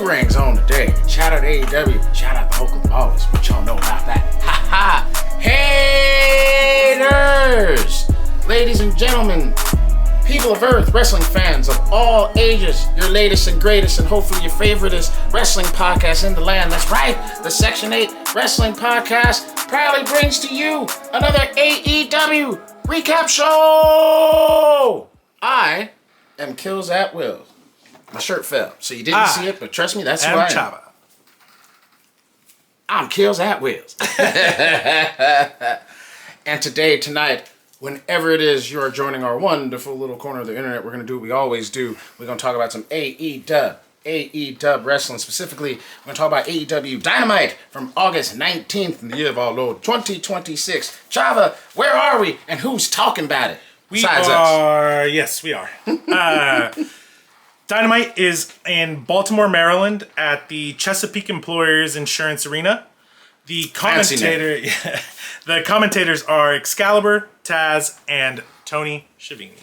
rings on today. Shout out to AEW. Shout out to Oakland Ballers. What y'all know about that? Ha ha! Haters! Ladies and gentlemen, people of Earth, wrestling fans of all ages, your latest and greatest and hopefully your favoriteest wrestling podcast in the land. That's right, the Section 8 Wrestling Podcast proudly brings to you another AEW recap show! I am Killz Atwillz. My shirt fell, so you didn't see it, but trust me, that's who I am. Chava. I'm Killz Atwillz. And tonight, whenever it is you are joining our wonderful little corner of the internet, we're going to do what we always do. We're going to talk about some AEW wrestling. Specifically, we're going to talk about AEW Dynamite from August 19th in the year of our Lord 2026. Chava, where are we and who's talking about it? Yes, we are. Dynamite is in Baltimore, Maryland at the Chesapeake Employers Insurance Arena. The commentators are Excalibur, Taz, and Tony Schiavone.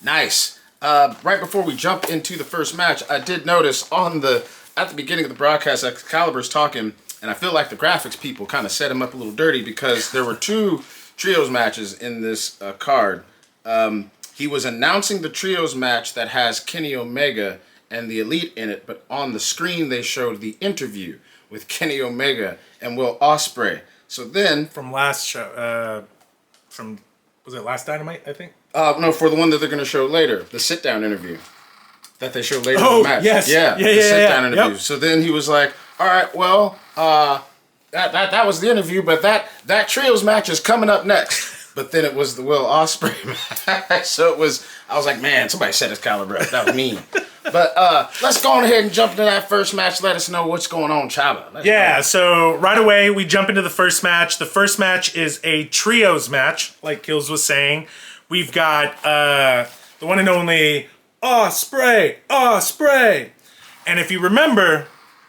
Nice. Right before we jump into the first match, I did notice at the beginning of the broadcast, Excalibur's talking, and I feel like the graphics people kind of set him up a little dirty because there were two trios matches in this card. He was announcing the trios match that has Kenny Omega and the Elite in it, but on the screen they showed the interview with Kenny Omega and Will Ospreay. So then... From last show, was it last Dynamite, I think? No, for the one that they're going to show later, the sit-down interview that they showed later in the match. Yes. Yeah, the sit-down interview. Yep. So then he was like, all right, well, that was the interview, but that trios match is coming up next. But then it was the Will Ospreay match. So I was like, man, somebody set his caliber up. That was mean. But let's go on ahead and jump into that first match. Let us know what's going on, Chava. So right away we jump into the first match. The first match is a trios match, like Killz was saying. We've got the one and only Ospreay. And if you remember,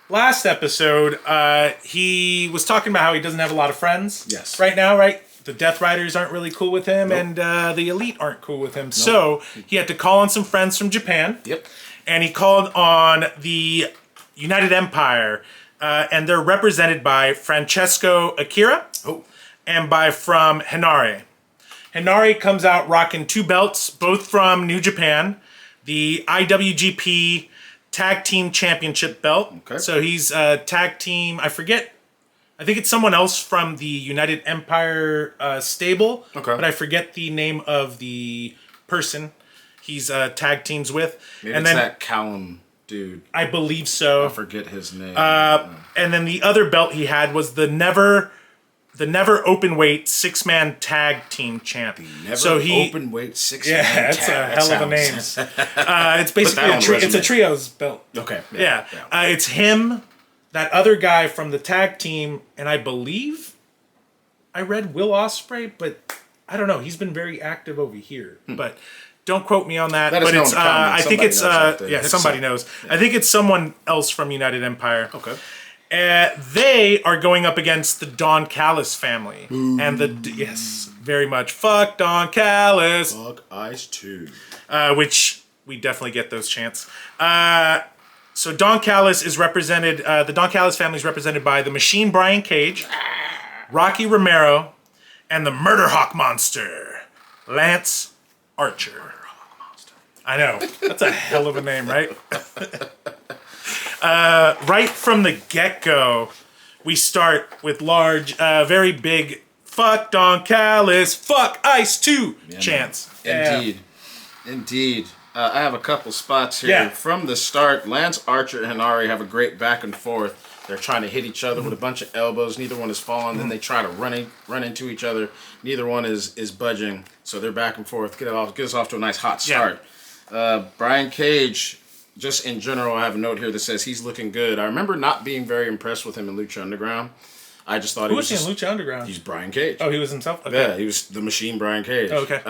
last episode, he was talking about how he doesn't have a lot of friends right now, right? The Death Riders aren't really cool with him, and the Elite aren't cool with him. Nope. So he had to call on some friends from Japan. Yep. And he called on the United Empire, and they're represented by Francesco Akira and from Henare. Henare comes out rocking two belts, both from New Japan, the IWGP Tag Team Championship belt. Okay. So he's tag team, I think it's someone else from the United Empire stable, but I forget the name of the person he's tag teams with. Maybe it's that Callum dude. I believe so. I forget his name. And then the other belt he had was the Never Openweight 6-man tag team champ. Openweight 6-man tag. That's a hell of a name. It's basically it's a trios belt. Okay. Yeah. It's him, that other guy from the tag team, and I believe I read Will Ospreay, but I don't know. He's been very active over here, but don't quote me on that. But it's I think it's somebody knows. Yeah. I think it's someone else from United Empire. Okay. They are going up against the Don Callis family, and very much fuck Don Callis. Fuck Ice 2. Which we definitely get those chants. So Don Callis is represented, the Don Callis family is represented by the Machine Brian Cage, Rocky Romero, and the Murder Hawk Monster, Lance Archer. I know, that's a hell of a name, right? Right from the get-go, we start with large, very big, fuck Don Callis, fuck Ice 2 chants. Indeed. I have a couple spots here. Yeah. From the start, Lance Archer and Henare have a great back and forth. They're trying to hit each other with a bunch of elbows. Neither one is falling. Then they try to run into each other. Neither one is budging. So they're back and forth. Get us off to a nice hot start. Yeah. Brian Cage, just in general, I have a note here that says he's looking good. I remember not being very impressed with him in Lucha Underground. I just thought he was in Lucha Underground? He's Brian Cage. Oh, he was himself? Okay. Yeah, he was the Machine Brian Cage. Oh, okay.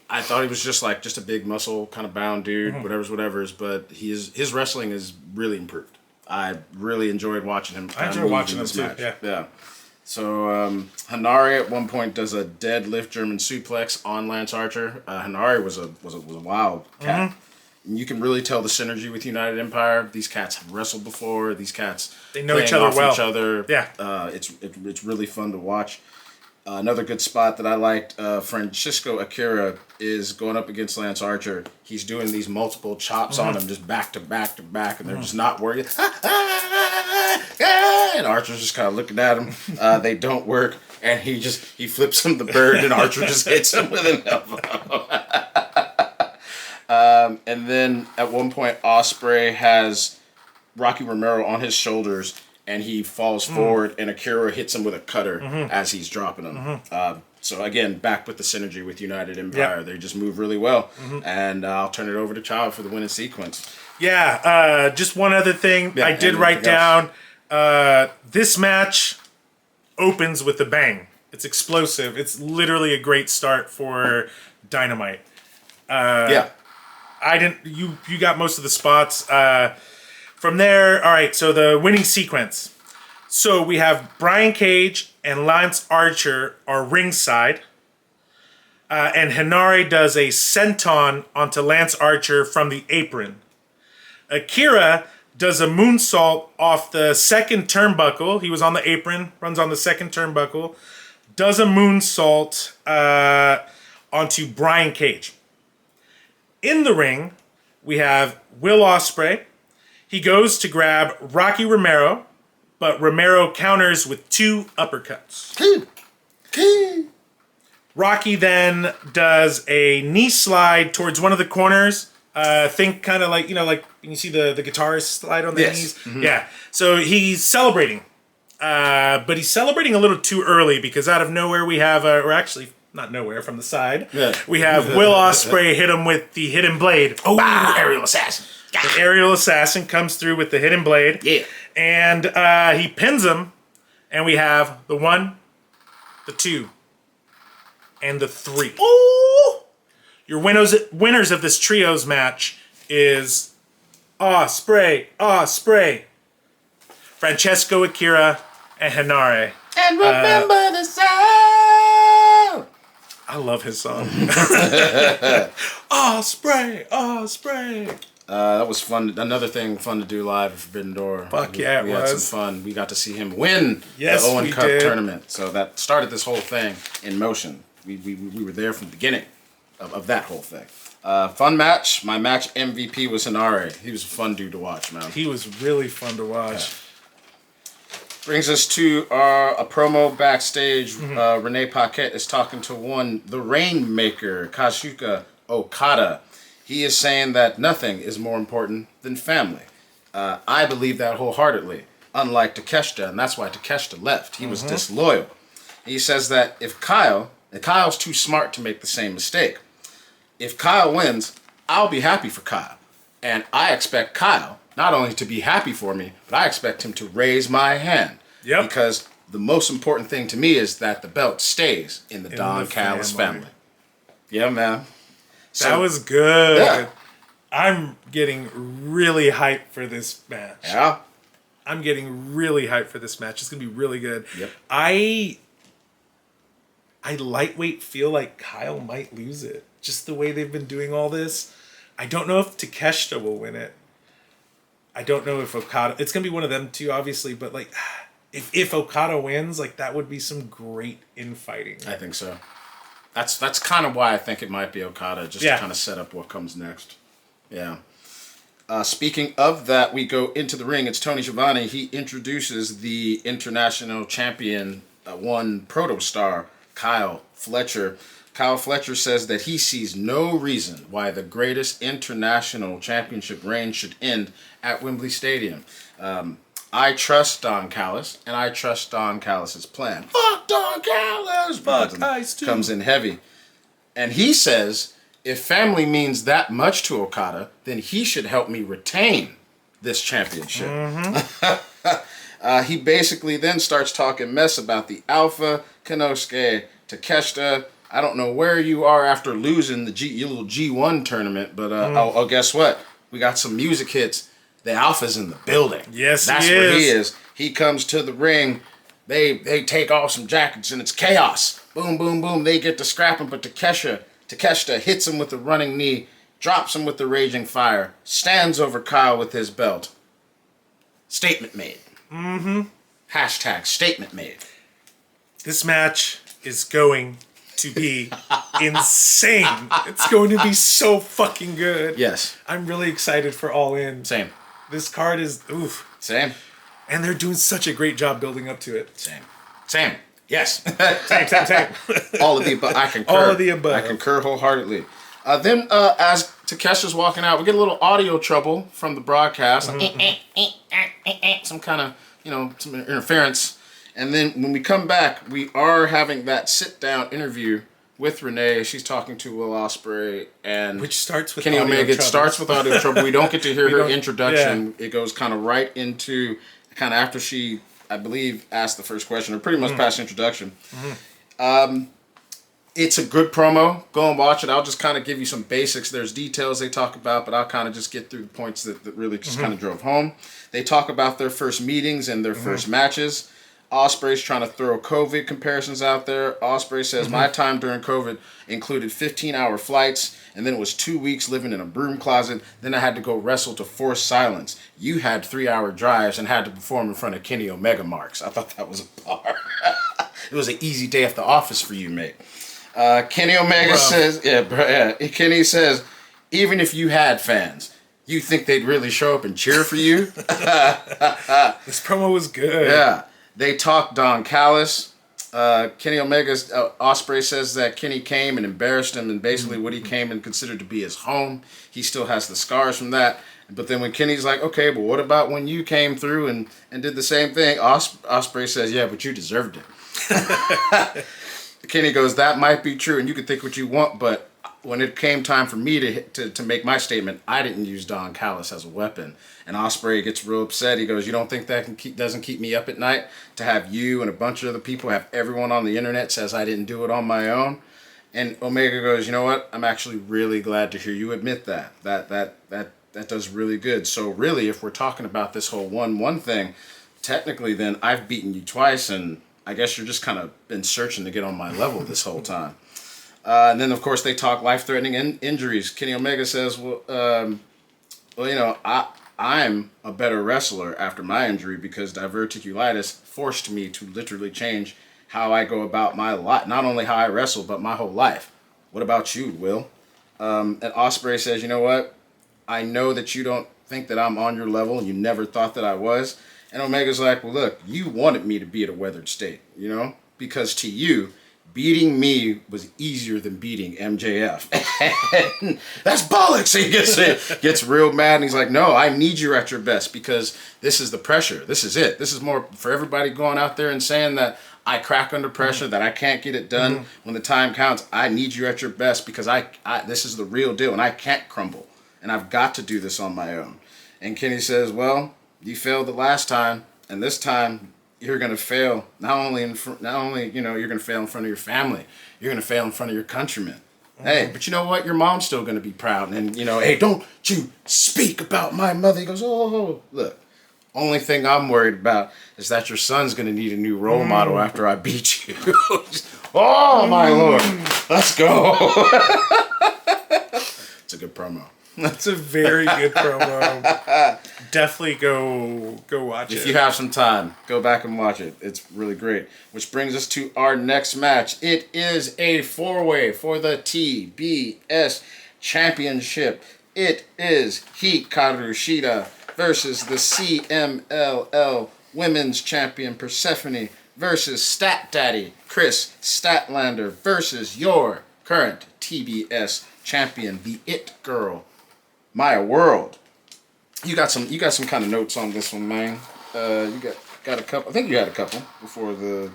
I thought he was just a big muscle kind of bound dude, whatever's, but his wrestling is really improved. I really enjoyed watching him. I enjoyed watching him too. Match. Yeah. So Henare at one point does a deadlift German suplex on Lance Archer. Henare was a wild cat. You can really tell the synergy with United Empire. These cats have wrestled before. These cats They know each other well. Each other. Yeah. It's really fun to watch. Another good spot that I liked, Francisco Akira is going up against Lance Archer. He's doing these multiple chops on him, just back to back to back, and they're just not working. And Archer's just kind of looking at him. They don't work, and he flips him the bird, and Archer just hits him with an elbow. And then at one point, Ospreay has Rocky Romero on his shoulders, and he falls forward, and Akira hits him with a cutter as he's dropping him. So again, back with the synergy with United Empire. They just move really well. And I'll turn it over to Chava for the winning sequence. Yeah, just one other thing I did write down. This match opens with a bang. It's explosive. It's literally a great start for Dynamite. You got most of the spots. From there, all right, so the winning sequence. So we have Brian Cage and Lance Archer are ringside. And Henare does a senton onto Lance Archer from the apron. Akira does a moonsault off the second turnbuckle. He was on the apron, runs on the second turnbuckle. Does a moonsault onto Brian Cage. In the ring, we have Will Ospreay. He goes to grab Rocky Romero, but Romero counters with 2 uppercuts. Rocky then does a knee slide towards one of the corners. Think kind of like, like you see the guitarist slide on the knees. Yeah. So he's celebrating. But he's celebrating a little too early because out of nowhere we have, or actually not nowhere, from the side, we have Will Ospreay hit him with the hidden blade. Oh, aerial assassin. The aerial assassin comes through with the hidden blade. Yeah. And he pins him. And we have the 1, the 2, and the 3. Ooh! Your winners of this trios match is Ospreay, Francesco Akira, and Henare. And remember the sound. I love his song. Ospreay. That was fun. Another thing fun to do live at Forbidden Door. Fuck yeah, we had some fun. We got to see him win the Owen Cup tournament. So that started this whole thing in motion. We were there from the beginning of that whole thing. Fun match. My match MVP was Henare. He was a fun dude to watch, man. He was really fun to watch. Yeah. Brings us to a promo backstage. Renee Paquette is talking to the Rainmaker, Kazuchika Okada. He is saying that nothing is more important than family. I believe that wholeheartedly, unlike Takeshita, and that's why Takeshita left. He was disloyal. He says that if Kyle's too smart to make the same mistake. If Kyle wins, I'll be happy for Kyle. And I expect Kyle not only to be happy for me, but I expect him to raise my hand. Yep. Because the most important thing to me is that the belt stays in the Don Callis family. Yeah, man. So, that was good. Yeah. I'm getting really hyped for this match. Yeah. I'm getting really hyped for this match. It's going to be really good. Yep. I lightweight feel like Kyle might lose it. Just the way they've been doing all this. I don't know if Takeshita will win it. I don't know if Okada... It's going to be one of them two, obviously, but like... If Okada wins, like that would be some great infighting. I think so. That's kind of why I think it might be Okada, just to kind of set up what comes next. Yeah. Speaking of that, we go into the ring. It's Tony Schiavone. He introduces the international champion, one protostar, Kyle Fletcher. Kyle Fletcher says that he sees no reason why the greatest international championship reign should end at Wembley Stadium. I trust Don Callis, and I trust Don Callis' plan. Fuck Don Callis! Fuck Ice too. Comes in heavy. And he says, if family means that much to Okada, then he should help me retain this championship. He basically then starts talking mess about the Alpha, Konosuke, Takeshita. I don't know where you are after losing your little G1 tournament, but guess what? We got some music hits. The Alpha's in the building. Yes, that's where he is. He comes to the ring. They take off some jackets and it's chaos. Boom, boom, boom. They get to scrapping, but Takeshita hits him with a running knee, drops him with the raging fire, stands over Kyle with his belt. Statement made. Mm-hmm. Hashtag statement made. This match is going to be insane. It's going to be so fucking good. Yes. I'm really excited for All In. Same. This card is, oof. Same. And they're doing such a great job building up to it. Same. Yes. Same. All of the above. I concur. All of the above. I concur wholeheartedly. Then, as Takesha's walking out, we get a little audio trouble from the broadcast. Some kind of, some interference. And then when we come back, we are having that sit-down interview with Renee. She's talking to Will Ospreay and which starts with Kenny Omega. It starts with audio trouble. We don't get to hear her introduction. Yeah. It goes kind of right into kind of after she, I believe, asked the first question, or pretty much past introduction. Mm-hmm. It's a good promo. Go and watch it. I'll just kind of give you some basics. There's details they talk about, but I'll kind of just get through the points that really just kind of drove home. They talk about their first meetings and their first matches. Ospreay's trying to throw COVID comparisons out there. Ospreay says, my time during COVID included 15-hour flights, and then it was 2 weeks living in a broom closet. Then I had to go wrestle to force silence. You had 3-hour drives and had to perform in front of Kenny Omega marks. I thought that was a bar. It was an easy day at the office for you, mate. Kenny Omega says, Kenny says, even if you had fans, you think they'd really show up and cheer for you? This promo was good. Yeah. They talk Don Callis. Kenny Omega's Ospreay says that Kenny came and embarrassed him, and basically what he came and considered to be his home. He still has the scars from that. But then when Kenny's like, okay, but what about when you came through and did the same thing? Ospreay says, yeah, but you deserved it. Kenny goes, that might be true, and you can think what you want, but when it came time for me to make my statement, I didn't use Don Callis as a weapon. And Ospreay gets real upset. He goes, you don't think that doesn't keep me up at night to have you and a bunch of other people, have everyone on the internet says I didn't do it on my own? And Omega goes, you know what? I'm actually really glad to hear you admit that. That does really good. So really, if we're talking about this whole 1-1 thing, technically then I've beaten you twice, and I guess you're just kind of been searching to get on my level this whole time. And then, of course, they talk life-threatening injuries. Kenny Omega says, I'm a better wrestler after my injury because diverticulitis forced me to literally change how I go about my life. Not only how I wrestle, but my whole life. What about you, Will? And Ospreay says, you know what? I know that you don't think that I'm on your level, and you never thought that I was. And Omega's like, well, look, you wanted me to be at a weathered state, because to you, beating me was easier than beating MJF. That's bollocks. He gets real mad, and he's like, no, I need you at your best because this is the pressure. This is it. This is more for everybody going out there and saying that I crack under pressure, that I can't get it done when the time counts. I need you at your best because I this is the real deal, and I can't crumble, and I've got to do this on my own. And Kenny says, well, you failed the last time, and this time you're gonna fail. Not only you're gonna fail in front of your family. You're gonna fail in front of your countrymen. Hey, but you know what? Your mom's still gonna be proud. And hey, don't you speak about my mother. He goes, oh, look. Only thing I'm worried about is that your son's gonna need a new role model after I beat you. Oh my Lord, let's go. It's a good promo. That's a very good promo. Definitely go watch it. If you have some time, go back and watch it. It's really great. Which brings us to our next match. It is a 4-way for the TBS Championship. It is Hikaru Shida versus the CMLL Women's Champion Persephone versus Stat Daddy Chris Statlander versus your current TBS Champion, the It Girl, Maya World. You got some kind of notes on this one, man. You got a couple. I think you had a couple before the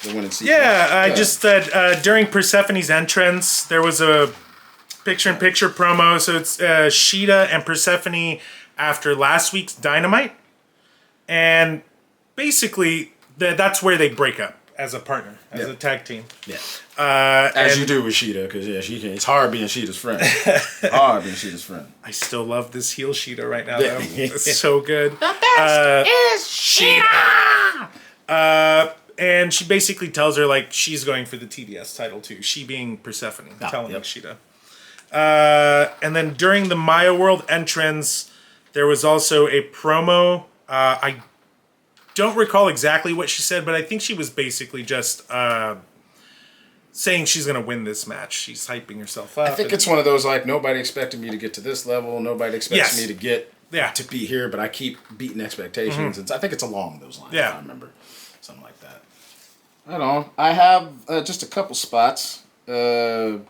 winning sequence. Yeah, I just said during Persephone's entrance, there was a picture-in-picture promo. So it's Shida and Persephone after last week's Dynamite, and basically that's where they break up as a partner, as a tag team. Yeah. As you do with Shida, because it's hard being Shida's friend. Hard being Shida's friend. I still love this heel Shida right now, though. It's so good. The best is Shida! And she basically tells her, like, she's going for the TBS title, too. She being Persephone, telling Shida. And then during the Maya World entrance, there was also a promo. I don't recall exactly what she said, but I think she was basically just saying she's going to win this match. She's hyping herself up. I think it's one of those, like, nobody expected me to get to this level. Nobody expects me to get to be here, but I keep beating expectations. I think it's along those lines, if I remember. Something like that. Right on. I have just a couple spots. So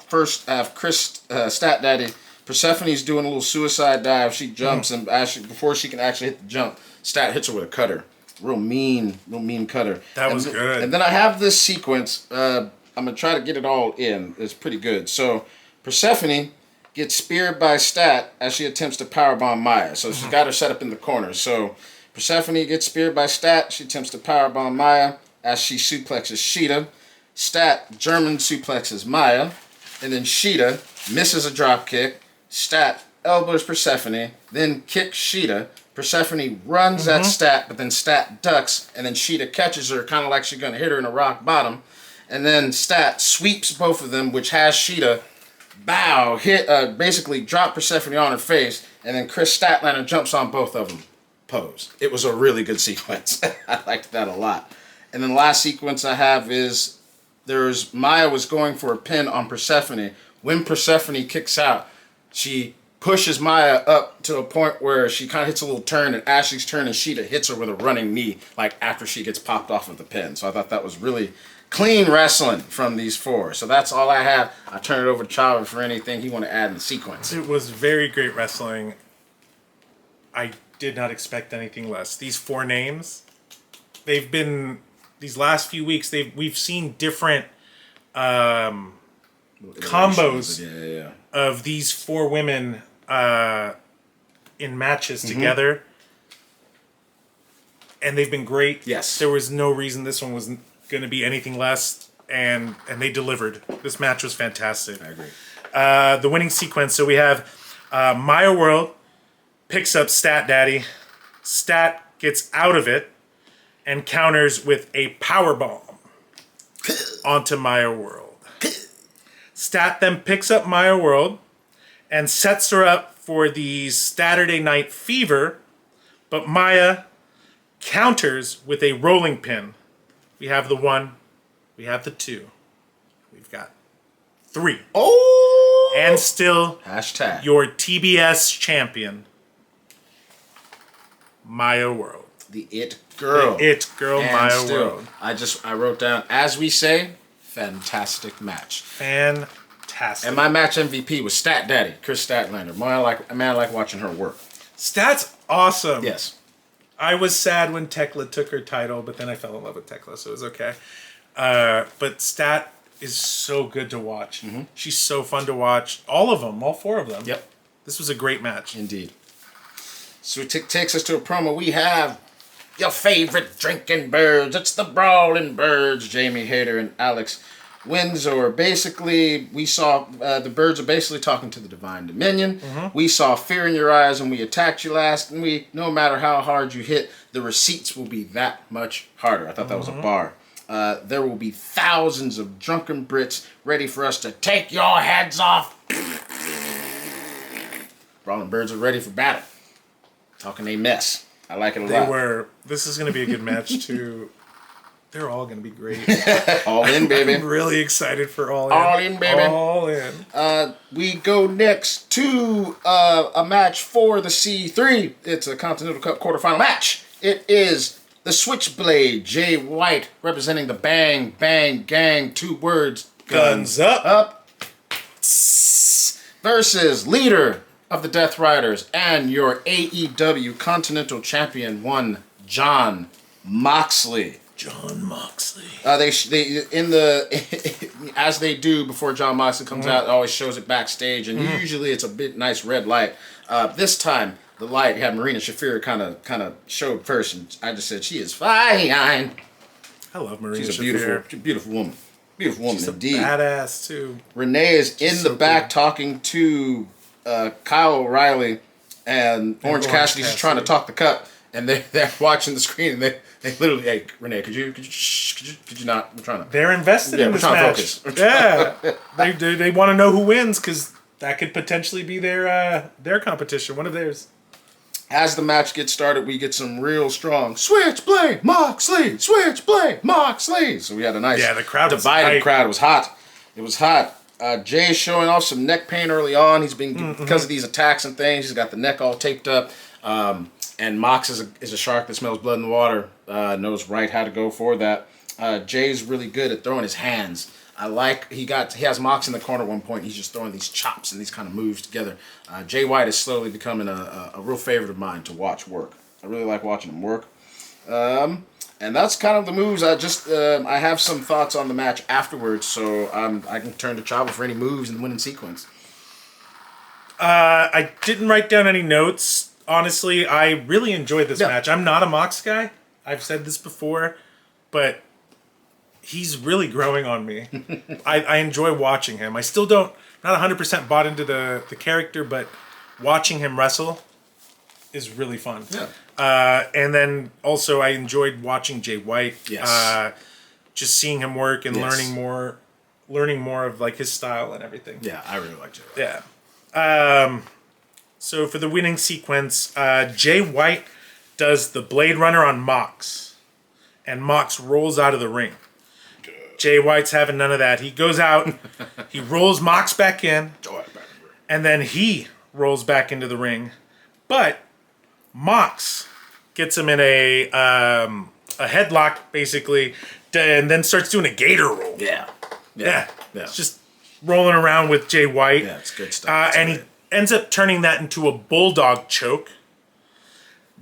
first, I have Chris Stat Daddy. Persephone's doing a little suicide dive. She jumps, and before she can actually hit the jump, Stat hits her with a cutter. Real mean cutter. That was good. And then I have this sequence. I'm going to try to get it all in. It's pretty good. So Persephone gets speared by Stat as she attempts to powerbomb Maya. So she's got her set up in the corner. So Persephone gets speared by Stat. She attempts to powerbomb Maya as she suplexes Sheeta. Stat German suplexes Maya. And then Sheeta misses a drop kick. Stat elbows Persephone. Then kicks Sheeta. Persephone runs at Stat, but then Stat ducks. And then Sheeta catches her, kind of like she's going to hit her in a rock bottom. And then Stat sweeps both of them, which has Sheeta basically drop Persephone on her face. And then Chris Statlander jumps on both of them. Pose. It was a really good sequence. I liked that a lot. And then the last sequence I have is Maya was going for a pin on Persephone. When Persephone kicks out, she pushes Maya up to a point where she kind of hits a little turn, and Ashley's turn, and Sheeta hits her with a running knee, like after she gets popped off of the pin. So I thought that was really clean wrestling from these four. So that's all I have. I turn it over to Chava for anything he want to add in the sequence. It was very great wrestling. I did not expect anything less. These four names, they've been, these last few weeks, we've seen different combos of these four women in matches together. And they've been great. Yes. There was no reason this one was going to be anything less, and they delivered. This match was fantastic. I agree. The winning sequence, so we have Maya World picks up Stat Daddy. Stat gets out of it and counters with a power bomb onto Maya World. Stat then picks up Maya World and sets her up for the Saturday Night Fever, but Maya counters with a rolling pin. We have the one, we have the two, we've got three. Oh! And still, hashtag your TBS champion, Maya World. The It Girl. The It Girl, and Maya still, World. I wrote down, as we say, fantastic match. Fantastic. And my match MVP was Stat Daddy, Chris Statlander. I like watching her work. Stat's awesome. Yes. I was sad when Tekla took her title, but then I fell in love with Tekla, so it was okay. But Stat is so good to watch. Mm-hmm. She's so fun to watch. All of them, all four of them. Yep. This was a great match. Indeed. So it takes us to a promo. We have your favorite drinking birds. It's the Brawling Birds, Jamie Hayter and Alex Windsor. Basically, we saw the birds are basically talking to the Divine Dominion. Mm-hmm. We saw fear in your eyes when we attacked you last, and no matter how hard you hit, the receipts will be that much harder. I thought that was a bar. There will be thousands of drunken Brits ready for us to take your heads off. Brawling Birds are ready for battle. Talking a mess. I like it a lot. This is going to be a good match, too. They're all going to be great. All in, baby. I'm really excited for All In. All in, baby. All in. We go next to a match for the C3. It's a Continental Cup quarterfinal match. It is the Switchblade, Jay White, representing the Bang Bang Gang. 2 words. Guns up. Versus leader of the Death Riders and your AEW Continental Champion, John Moxley. John Moxley. They in the as they do before John Moxley comes out, it always shows it backstage, and usually it's a bit nice red light. This time the light had Marina Shafir kind of showed first, and I just said she is fine. I love Marina Shafir. She's a beautiful woman. Beautiful woman She's indeed. A badass too. Renee is in the back talking to Kyle O'Reilly, and Orange Cassidy's just trying to talk the cup, and they're watching the screen, and they literally, hey, Renee, could you not? We're trying to. They're invested in this match. Focus. Yeah, they want to know who wins because that could potentially be their competition, one of theirs. As the match gets started, we get some real strong Switchblade Moxley, Switchblade Moxley. So we had a nice the crowd divided crowd. It was hot. It was hot. Jay's showing off some neck pain early on. He's been because of these attacks and things. He's got the neck all taped up. And Mox is a shark that smells blood in the water. Knows right how to go for that. Jay's really good at throwing his hands. He has Mox in the corner at one point. He's just throwing these chops and these kind of moves together. Jay White is slowly becoming a real favorite of mine to watch work. I really like watching him work. And that's kind of the moves. I have some thoughts on the match afterwards, so I can turn to Chava for any moves in the winning sequence. I didn't write down any notes. Honestly, I really enjoyed this match. I'm not a Mox guy. I've said this before, but he's really growing on me. I enjoy watching him. I still not 100% bought into the character, but watching him wrestle is really fun. Yeah. And then also I enjoyed watching Jay White. Yes. Just seeing him work and learning more of like his style and everything. Yeah, I really like Jay White. Yeah. So for the winning sequence, Jay White does the Blade Runner on Mox, and Mox rolls out of the ring. Jay White's having none of that. He goes out, he rolls Mox back in, and then he rolls back into the ring. But Mox gets him in a headlock, basically, and then starts doing a gator roll. Yeah. It's just rolling around with Jay White. Yeah, it's good stuff. And he ends up turning that into a bulldog choke.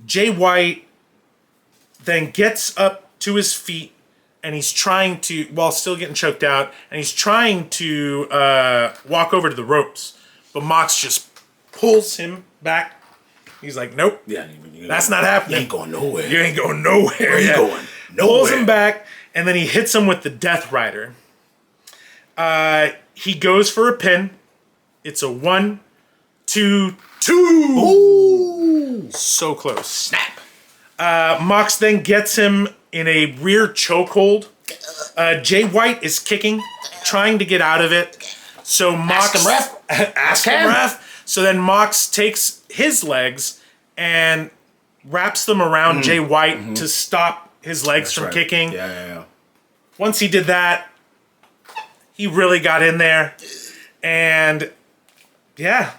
Jay White then gets up to his feet, and he's trying to, while still getting choked out, and he's trying to walk over to the ropes. But Mox just pulls him back. He's like, nope. Yeah, that's not happening. You ain't going nowhere. You ain't going nowhere. Where you going? Nowhere. Pulls him back, and then he hits him with the Death Rider. He goes for a pin. It's a 1, 2, 2. Ooh. So close. Snap. Mox then gets him in a rear chokehold. Jay White is kicking, trying to get out of it. So Mox... Ask him, ref. Ask him, ref. So then Mox takes his legs and wraps them around Jay White to stop his legs from kicking. Yeah. Once he did that, he really got in there. And, yeah,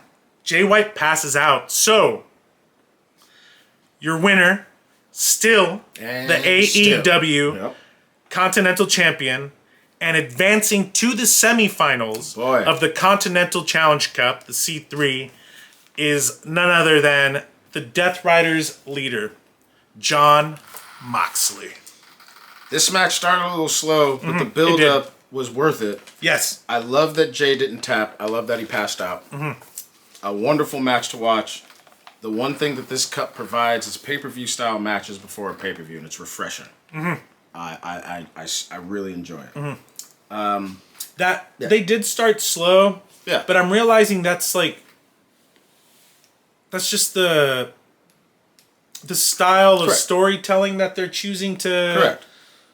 Jay White passes out. So, your winner, still the AEW Continental Champion, and advancing to the semifinals of the Continental Challenge Cup, the C3, is none other than the Death Riders leader, Jon Moxley. This match started a little slow, but the build-up was worth it. Yes. I love that Jay didn't tap. I love that he passed out. A wonderful match to watch. The one thing that this cup provides is pay-per-view style matches before a pay-per-view, and it's refreshing. I really enjoy it. They did start slow. Yeah. But I'm realizing that's just the style of storytelling that they're choosing to... Correct.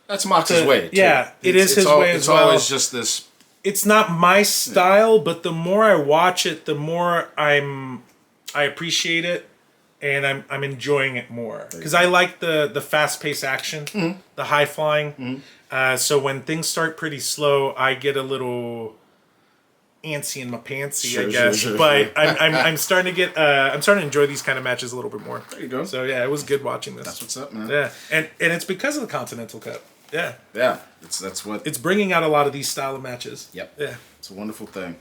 That's Mox's way, too. Yeah, it is his way as well. It's always just this... It's not my style, but the more I watch it, the more I appreciate it, and I'm enjoying it more. Because I like the fast-paced action, the high-flying. So when things start pretty slow, I get a little antsy in my pantsy, I guess. Sure. But I'm starting to get I'm starting to enjoy these kind of matches a little bit more. There you go. So yeah, it was good watching this. That's what's up, man. Yeah, and it's because of the Continental Cup. Yeah. That's what it's bringing out a lot of these style of matches. Yep. Yeah. It's a wonderful thing.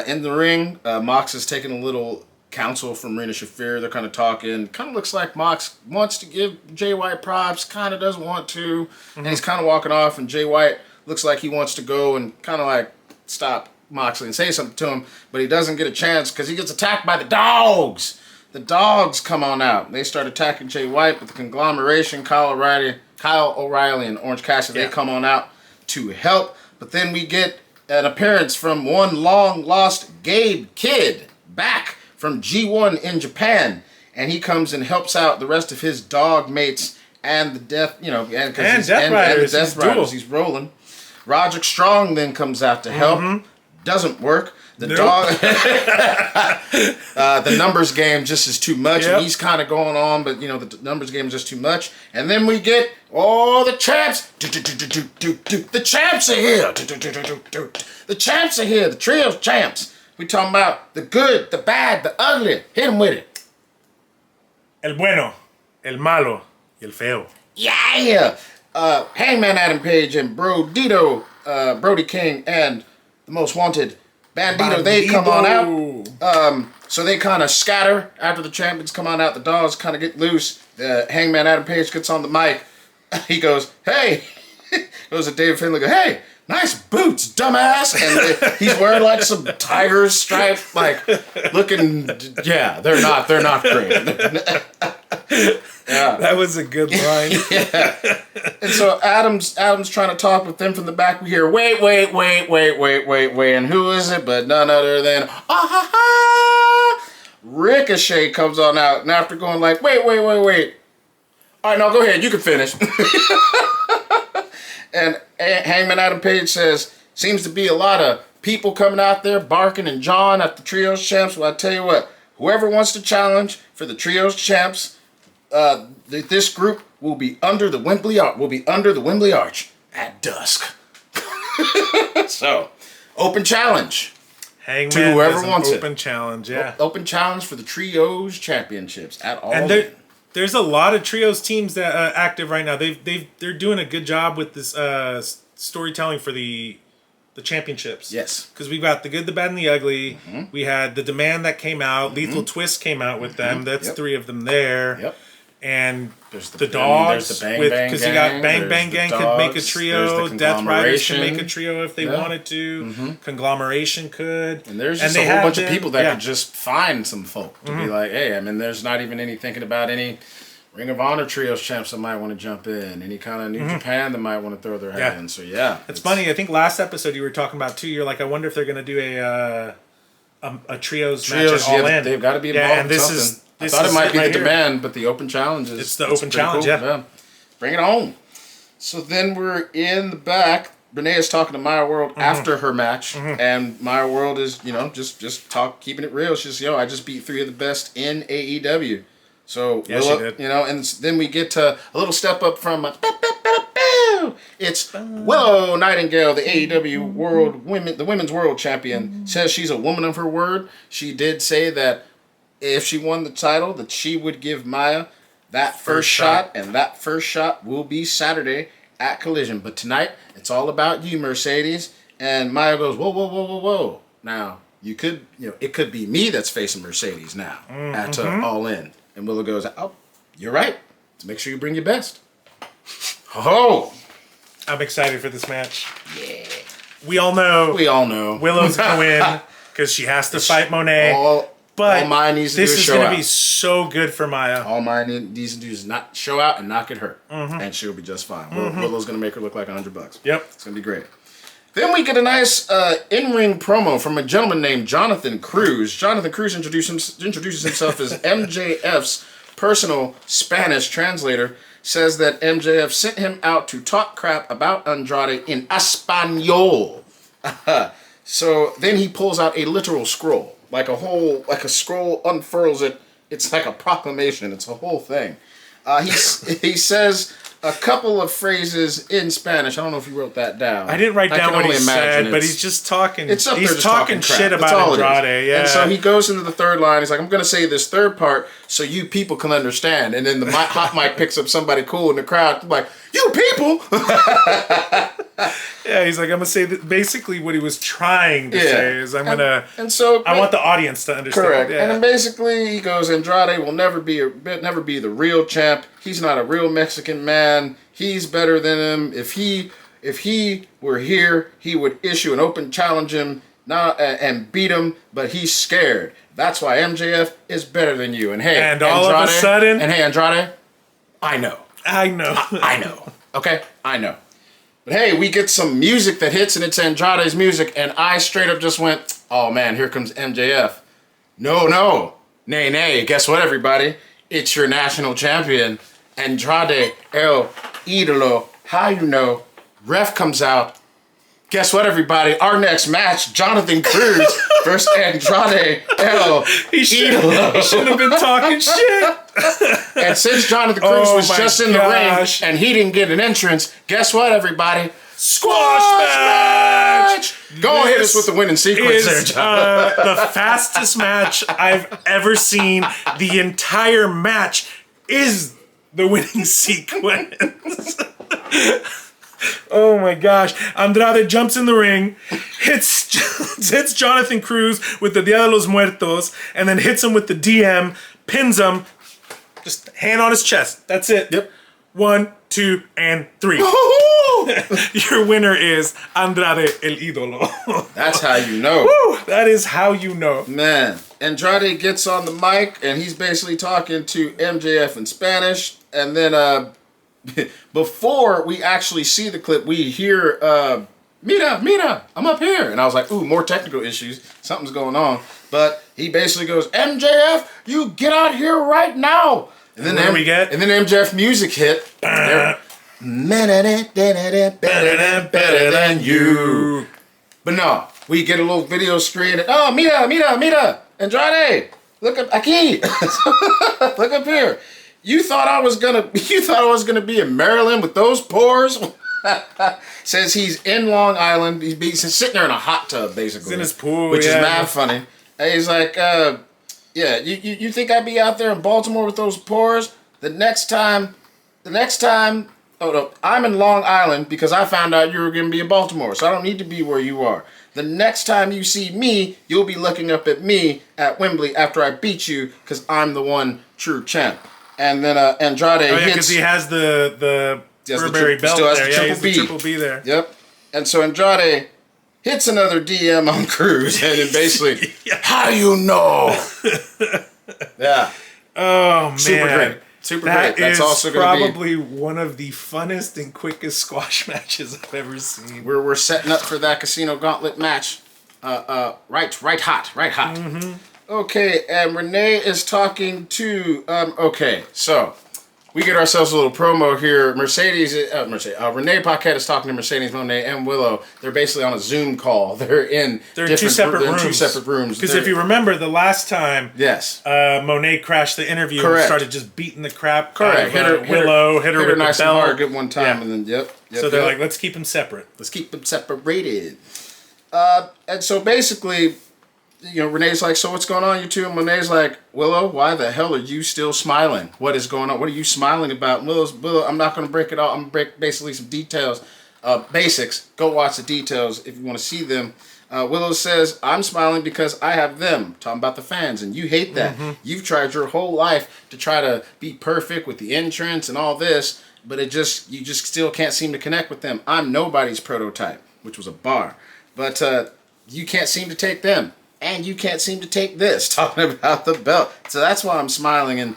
In the ring, Mox is taking a little counsel from Rena Shafir. They're kind of talking. Kind of looks like Mox wants to give Jay White props, kind of doesn't want to, and he's kind of walking off. And Jay White looks like he wants to go and kind of like stop Moxley and say something to him, but he doesn't get a chance because he gets attacked by the dogs. The dogs come on out. They start attacking Jay White, but the conglomeration, Kyle O'Reilly, and Orange Cassidy, they come on out to help. But then we get an appearance from one long-lost Gabe Kidd back from G1 in Japan, and he comes and helps out the rest of his dog mates and the Death Riders. He's rolling. Roderick Strong then comes out to help. doesn't work. The Nope. dog, the numbers game just is too much. Yep. And he's kind of going on, but you know the numbers game is just too much. And then we get the champs. The champs are here. The champs are here. The trios champs. We talking about the good, the bad, the ugly. Hit them with it. El bueno, el malo, y el feo. Yeah. Hangman Adam Page and Brody King and the Most Wanted Bandito, they come on out. So they kind of scatter after the champions come on out. The dogs kind of get loose. Hangman Adam Page gets on the mic. He goes, hey. Goes to David Finlay, goes, hey, nice boots, dumbass. And he's wearing like some tiger stripe, like looking, yeah, they're not great. Yeah. That was a good line. Yeah. And so Adam's trying to talk with them from the back. We hear, wait. And who is it? But none other than, Ricochet comes on out. And after going like, wait. All right, no, go ahead. You can finish. And Hangman Adam Page says, seems to be a lot of people coming out there barking and jawing at the Trios champs. Well, I tell you what, whoever wants to challenge for the Trios champs, this group will be under the Wembley Arch at dusk. So, open challenge. Hangman to whoever has wants an it. open challenge, yeah. Open challenge for the Trios championships at all. And there's a lot of Trios teams that are active right now. They're doing a good job with this storytelling for the championships. Yes. Because we've got the good, the bad, and the ugly. Mm-hmm. We had the Demand that came out. Mm-hmm. Lethal Twist came out with them. That's three of them there. Yep. And there's the dogs, there's the Bang Bang Gang. Because you got Bang Bang Gang could make a trio. Death Riders can make a trio if they wanted to. Mm-hmm. Conglomeration could. And there's just a whole bunch of people that could just find some folk to be like, hey, I mean, there's not even any thinking about any Ring of Honor Trios champs that might want to jump in. Any kind of New Japan that might want to throw their head in. So, yeah. It's funny. I think last episode you were talking about, too, you're like, I wonder if they're going to do a trios match at All In. They've got to be involved in something. I thought it might be the Demand, but the open challenge is... It's the open challenge, cool. Yeah. Bring it on. So then we're in the back. Renee is talking to Maya World after her match, and Maya World is, just keeping it real. She's, I just beat 3 of the best in AEW. So, she did. And then we get to a little step up from... It's Willow Nightingale, the AEW the Women's World Champion, says she's a woman of her word. She did say that if she won the title, that she would give Maya that first shot, and that first shot will be Saturday at Collision. But tonight, it's all about you, Mercedes. And Maya goes, whoa. Now, it could be me that's facing Mercedes now at All In. And Willow goes, oh, you're right. So make sure you bring your best. Oh! I'm excited for this match. Yeah. We all know Willow's going to win because she has to fight Monet. But all Maya needs to do is show out. This is going to be so good for Maya. All Maya needs to do is not show out and not get hurt. And she'll be just fine. Willow's going to make her look like $100. Yep. It's going to be great. Then we get a nice in-ring promo from a gentleman named Jonathan Cruz. Jonathan Cruz introduces himself as MJF's personal Spanish translator. Says that MJF sent him out to talk crap about Andrade in Espanol. So then he pulls out a literal scroll. Like a scroll unfurls it. It's like a proclamation. It's a whole thing. He says a couple of phrases in Spanish. I don't know if you wrote that down. I didn't write down what he said, but he's just talking. It's up there he's talking shit about Andrade. Yeah. And so he goes into the third line. He's like, I'm going to say this third part so you people can understand. And then the hot mic picks up somebody cool in the crowd. Like, you people! Yeah, he's like, I'm going to say that basically what he was trying to say is I want the audience to understand. Correct. Yeah. And then basically he goes, Andrade will never be the real champ. He's not a real Mexican man. He's better than him. If he were here, he would issue an open challenge him and beat him, but he's scared. That's why MJF is better than you. And hey, and all of a sudden, Andrade, I know. I know. Okay? I know. But hey, we get some music that hits, and it's Andrade's music, and I straight up just went, oh man, here comes MJF. No. Nay. Guess what, everybody? It's your national champion, Andrade El Idolo. How you know? Ref comes out, Guess what, everybody? Our next match, Jonathan Cruz versus Andrade El He shouldn't have been talking shit. And since Jonathan Cruz was just in the ring and he didn't get an entrance, guess what, everybody? Squash match! Go hit us with the winning sequence there, John. The fastest match I've ever seen. The entire match is the winning sequence. Oh my gosh. Andrade jumps in the ring, hits Jonathan Cruz with the Dia de los Muertos, and then hits him with the DM, pins him, just hand on his chest. That's it. Yep. 1, 2, and 3. Your winner is Andrade El Ídolo. That's how you know. Woo, that is how you know. Man, Andrade gets on the mic and he's basically talking to MJF in Spanish, and then before we actually see the clip, we hear, Mira, I'm up here. And I was like, ooh, more technical issues. Something's going on. But he basically goes, MJF, you get out here right now. And then, what do we get? And then MJF music hit. Better than you. But no, we get a little video screen. Oh, mira, Andrade, look up aquí. Look up here. You thought I was gonna be in Maryland with those pores? Says he's in Long Island. He's sitting there in a hot tub, basically. He's in his pool, which is mad funny. And he's like, yeah, you think I'd be out there in Baltimore with those pores? The next time, oh no, I'm in Long Island because I found out you were gonna be in Baltimore, so I don't need to be where you are. The next time you see me, you'll be looking up at me at Wembley after I beat you, because I'm the one true champ. And then Andrade hits... because he has the Burberry belt there. Yeah, he has the triple B there. Yep. And so Andrade hits another DM on Cruz, and then basically, how do you know? Yeah. Oh, man. Super great. Super great. That's also probably one of the funnest and quickest squash matches I've ever seen. We're setting up for that Casino Gauntlet match. Right hot. Mm-hmm. Okay, and Renee is talking to, okay, so we get ourselves a little promo here. Renee Paquette is talking to Mercedes Moné and Willow. They're basically on a Zoom call. They're in two separate rooms. Because if you remember the last time, yes, Monet crashed the interview and started just beating the crap out of Willow, hit her with nice the belt. and hard at one time, and then so they're like, let's keep them separate. Let's keep them separated. And so basically, you know, Renee's like, so what's going on, you two? And Monet's like, Willow, why the hell are you still smiling? What is going on? What are you smiling about? Willow, I'm not going to break it all. I'm going to break basically some details, basics. Go watch the details if you want to see them. Willow says, I'm smiling because I have them. Talking about the fans, and you hate that. Mm-hmm. You've tried your whole life to try to be perfect with the entrance and all this, but you just still can't seem to connect with them. I'm nobody's prototype, which was a bar. But you can't seem to take them. And you can't seem to take this, talking about the belt. So that's why I'm smiling. And,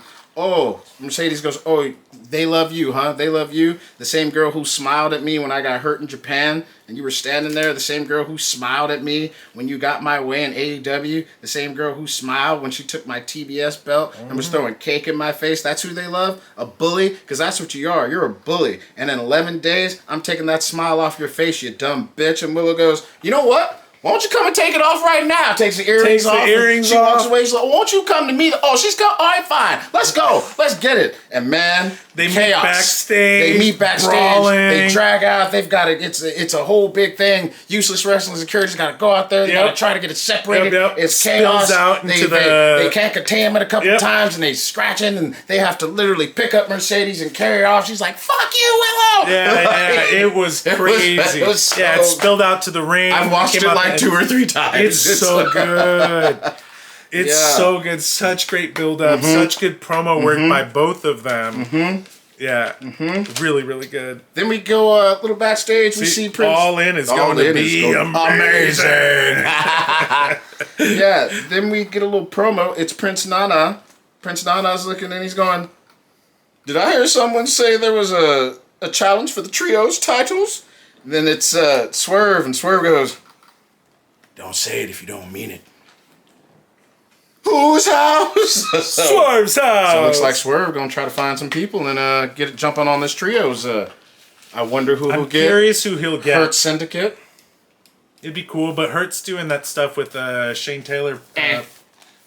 Mercedes goes, oh, they love you, huh? They love you? The same girl who smiled at me when I got hurt in Japan, and you were standing there. The same girl who smiled at me when you got my way in AEW. The same girl who smiled when she took my TBS belt and was throwing cake in my face. That's who they love? A bully? Because that's what you are. You're a bully. And in 11 days, I'm taking that smile off your face, you dumb bitch. And Willow goes, you know what? Why don't you come and take it off right now? Takes the earrings off. She walks away. She's like, won't you come to me? Oh, she's come. All right, fine. Let's go. Let's get it. And man, they chaos. They meet backstage. Brawling. They drag out. They've got it. It's a whole big thing. Useless wrestling security's got to go out there. They got to try to get it separated. It's chaos. Out they can't contain it a couple times, and they scratching, and they have to literally pick up Mercedes and carry her off. She's like, "Fuck you, Willow." Yeah, it was crazy. It spilled out to the ring. I've watched it like 2 or 3 times. It's so good. It's so good. Such great build up. Such good promo work by both of them. Yeah. Really, really good. Then we go a little backstage. We see Prince. All In is going to be amazing. Yeah. Then we get a little promo. It's Prince Nana. Prince Nana's looking and he's going, did I hear someone say there was a challenge for the trios titles? And then it's Swerve, and Swerve goes, don't say it if you don't mean it. Whose house? Swerve's house. So it looks like Swerve gonna try to find some people and get it jumping on this trios. I wonder who he'll get. I'm curious who he'll get. Hurt Syndicate. It'd be cool, but Hurt's doing that stuff with Shane Taylor.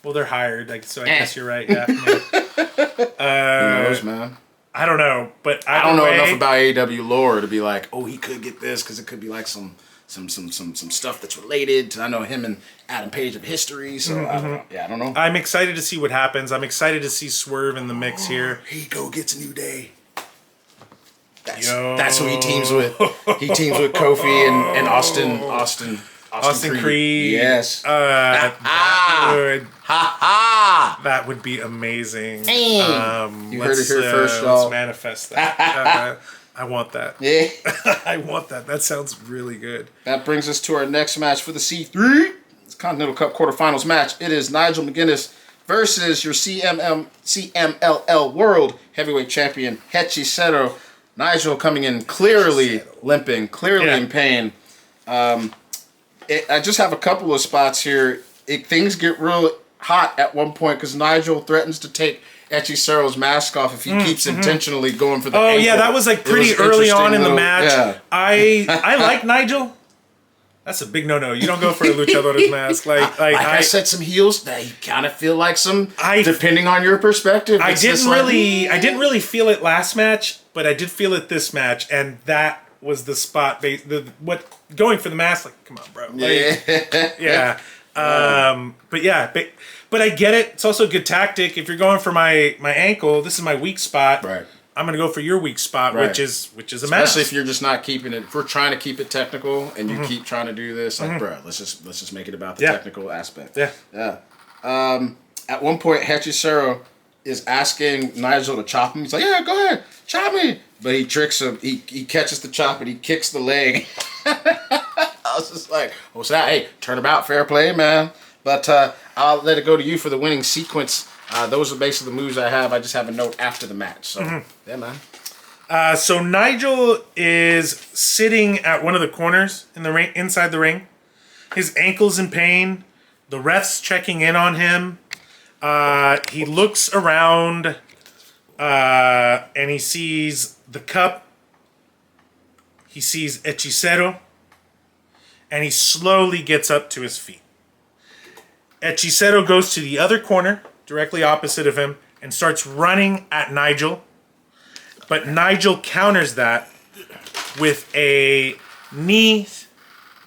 Well, they're hired, so I guess you're right. Yeah. Who knows, man? I don't know, but I don't know enough about AEW lore to be like, oh, he could get this because it could be like some stuff that's related to. I know him and Adam Page of history, so I don't know. Yeah, I don't know. I'm excited to see what happens. I'm excited to see Swerve in the mix here. He gets a New Day. That's who he teams with. He teams with Kofi and Austin Creed. Yes. That would be amazing. You heard it here first, y'all. Let's manifest that. I want that. Yeah. I want that. That sounds really good. That brings us to our next match for the C3. It's Continental Cup quarterfinals match. It is Nigel McGuinness versus your CMLL World Heavyweight Champion, Hechicero. Nigel coming in clearly limping, clearly in pain. I just have a couple of spots here. Things get real hot at one point because Nigel threatens to take Hechicero's mask off if he keeps intentionally going for the ankle. Yeah, that was pretty early on in the match. Yeah. I like Nigel. That's a big no-no. You don't go for a luchador's mask. I said some heels that you kind of feel like depending on your perspective. I didn't really feel it last match, but I did feel it this match, and that was the spot. Going for the mask, come on, bro. Yeah. But I get it. It's also a good tactic. If you're going for my ankle, this is my weak spot. Right. I'm gonna go for your weak spot, which is a mask. Especially if you're just not keeping it. If we're trying to keep it technical, and you keep trying to do this, bro, let's just make it about the technical aspect. Yeah. At one point, Hechicero is asking Nigel to chop him. He's like, "Yeah, go ahead, chop me." But he tricks him. He catches the chop and he kicks the leg. I was just like, "What's that? Hey, turnabout, fair play, man." But I'll let it go to you for the winning sequence. Those are basically the moves I have. I just have a note after the match. So, yeah, man. So Nigel is sitting at one of the corners in the ring, inside the ring. His ankle's in pain. The ref's checking in on him. He looks around and he sees the cup. He sees Hechicero. And he slowly gets up to his feet. Hechicero goes to the other corner, directly opposite of him, and starts running at Nigel. But Nigel counters that with a knee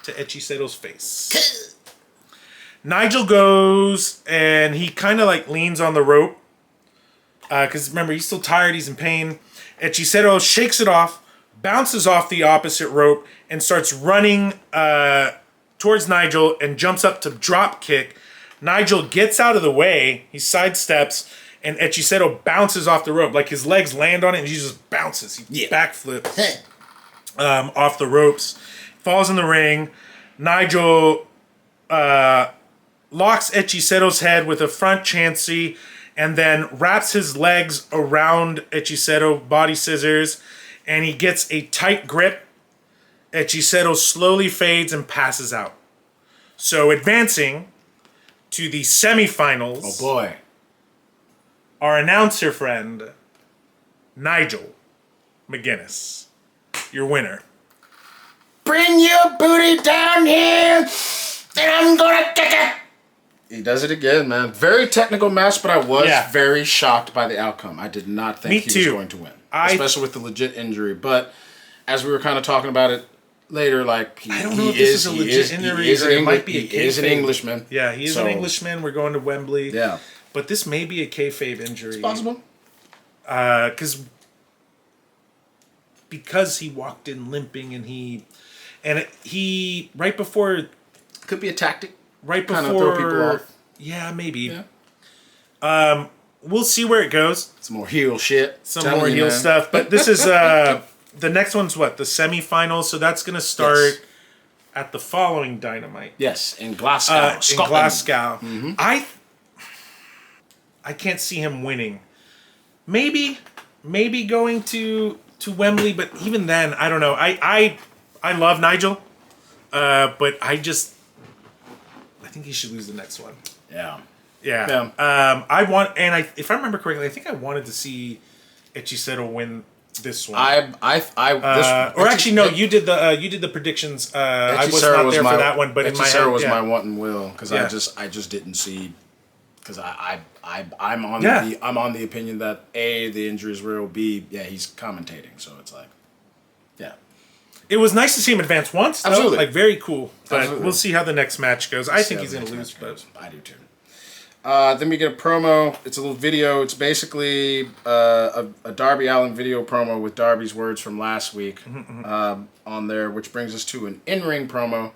to Hechicero's face. Nigel goes and he kind of leans on the rope. Because remember, he's still tired, he's in pain. Hechicero shakes it off, bounces off the opposite rope, and starts running towards Nigel and jumps up to drop kick. Nigel gets out of the way, he sidesteps, and Hechicero bounces off the rope. His legs land on it and he just bounces. He backflips off the ropes, falls in the ring. Nigel locks Hechicero's head with a front chansey and then wraps his legs around Hechicero, body scissors, and he gets a tight grip. Hechicero slowly fades and passes out. So advancing to the semifinals. Oh boy. Our announcer friend, Nigel McGuinness. Your winner. Bring your booty down here, and I'm gonna kick it. He does it again, man. Very technical match, but I was very shocked by the outcome. I did not think he was going to win. Especially with the legit injury. But as we were kind of talking about it later, I don't know if this is a legit injury or it might be a kayfabe. He is an Englishman. Yeah, he is an Englishman. We're going to Wembley. Yeah. But this may be a kayfabe injury. It's possible. Because he walked in limping and he right before, could be a tactic. Right before, throw people off. Yeah, maybe. Yeah. We'll see where it goes. Some more heel shit. Some more heel stuff. But this is the next one's what? The semifinals. So that's gonna start at the following Dynamite. Yes, in Glasgow. In Glasgow. Mm-hmm. I can't see him winning. Maybe going to Wembley, but even then, I don't know. I love Nigel, but I think he should lose the next one. Yeah. If I remember correctly, I think I wanted to see Hechicero win this one. You you did the predictions. I was not there for that one, but in my head, was my want and will because I just didn't see because I'm on the opinion that A, the injury is real, B, he's commentating, so it's like it was nice to see him advance once. Though. Absolutely, like very cool. But Absolutely. We'll see how the next match goes. I think he's gonna lose, but I do too. Then we get a promo. It's a little video. It's basically a Darby Allin video promo with Darby's words from last week on there, which brings us to an in-ring promo